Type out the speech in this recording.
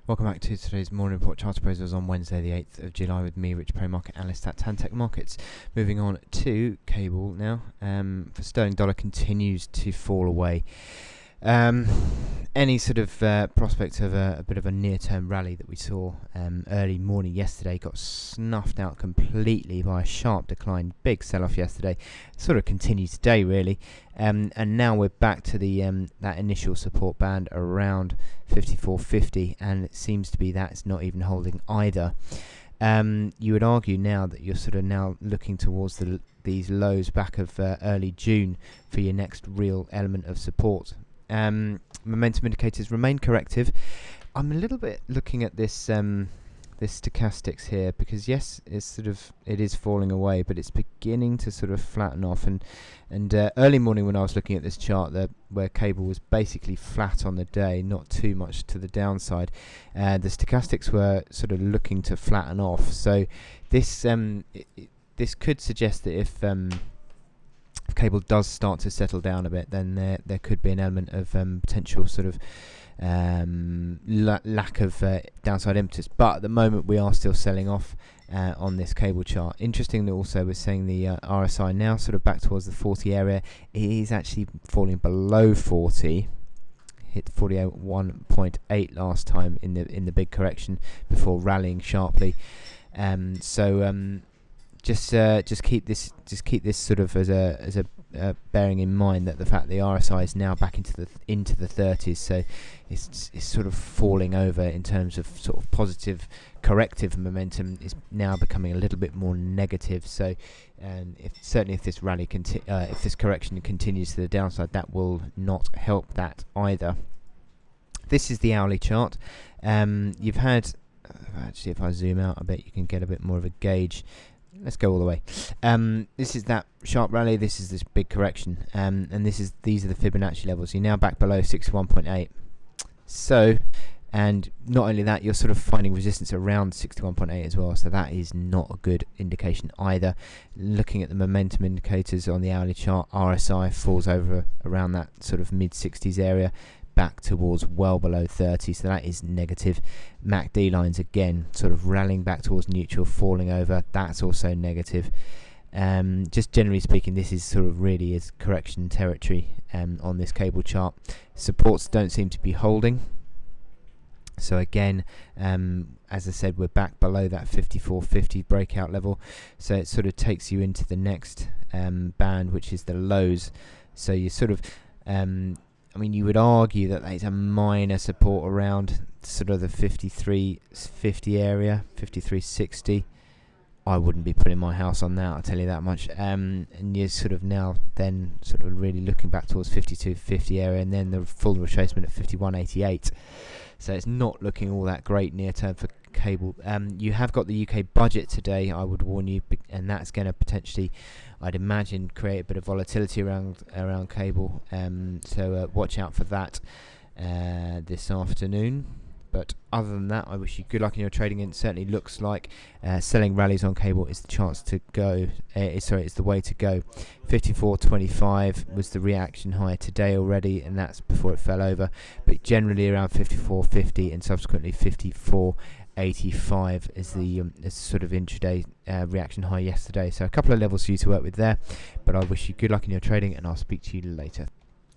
Welcome back to today's morning report. Chart appraisals on Wednesday the 8th of July with me, Rich Pro Market Analyst at Tantec Markets. Moving on to cable now. For sterling dollar continues to fall away. Any sort of prospect of a bit of a near-term rally that we saw early morning yesterday got snuffed out completely by a sharp decline, big sell-off yesterday. Sort of continued today really, and now we're back to the that initial support band around 54.50, and it seems to be that's not even holding either. You would argue now that you're sort of now looking towards these lows back of early June for your next real element of support. Momentum indicators remain corrective. I'm a little bit looking at this this stochastics here, because yes, it is falling away, but it's beginning to sort of flatten off. And early morning when I was looking at this chart there, where cable was basically flat on the day, not too much to the downside, the stochastics were sort of looking to flatten off. So this this could suggest that if cable does start to settle down a bit, then there could be an element of potential sort of lack of downside impetus. But at the moment we are still selling off on this cable chart. Interestingly also, we're seeing the RSI now sort of back towards the 40 area. It is actually falling below 40. Hit 41.8 last time in the big correction before rallying sharply. Just keep this sort of as a bearing in mind that the fact the RSI is now back into the 30s, so it's sort of falling over in terms of sort of positive corrective momentum, is now becoming a little bit more negative. So if this rally if this correction continues to the downside, that will not help that either. This is the hourly chart. You've had actually, if I zoom out a bit, you can get a bit more of a gauge. Let's go all the way. This is that sharp rally. This is this big correction, and these are the Fibonacci levels. You're now back below 61.8. So, and not only that, you're sort of finding resistance around 61.8 as well. So that is not a good indication either. Looking at the momentum indicators on the hourly chart, RSI falls over around that sort of mid 60s area, back towards well below 30, so that is negative. MACD lines again sort of rallying back towards neutral, falling over, that's also negative. Just generally speaking, this is sort of really is correction territory on this cable chart. Supports don't seem to be holding, so again, as I said, we're back below that 54.50 breakout level, so it sort of takes you into the next band, which is the lows. So you sort of I mean, you would argue that is a minor support around sort of the 53.50 area, 53.60. I wouldn't be putting my house on that, I'll tell you that much. And you're sort of now then sort of really looking back towards 52.50 area, and then the full retracement at 51.88. So it's not looking all that great near term for cable. You have got the UK budget today, I would warn you, and that's going to potentially, I'd imagine, create a bit of volatility around cable. So watch out for that this afternoon. But other than that, I wish you good luck in your trading. It certainly looks like selling rallies on cable is the chance to go. It's the way to go. 54.25 was the reaction high today already, and that's before it fell over. But generally around 54.50 and subsequently 54.85 is the sort of intraday reaction high yesterday. So a couple of levels for you to work with there. But I wish you good luck in your trading, and I'll speak to you later.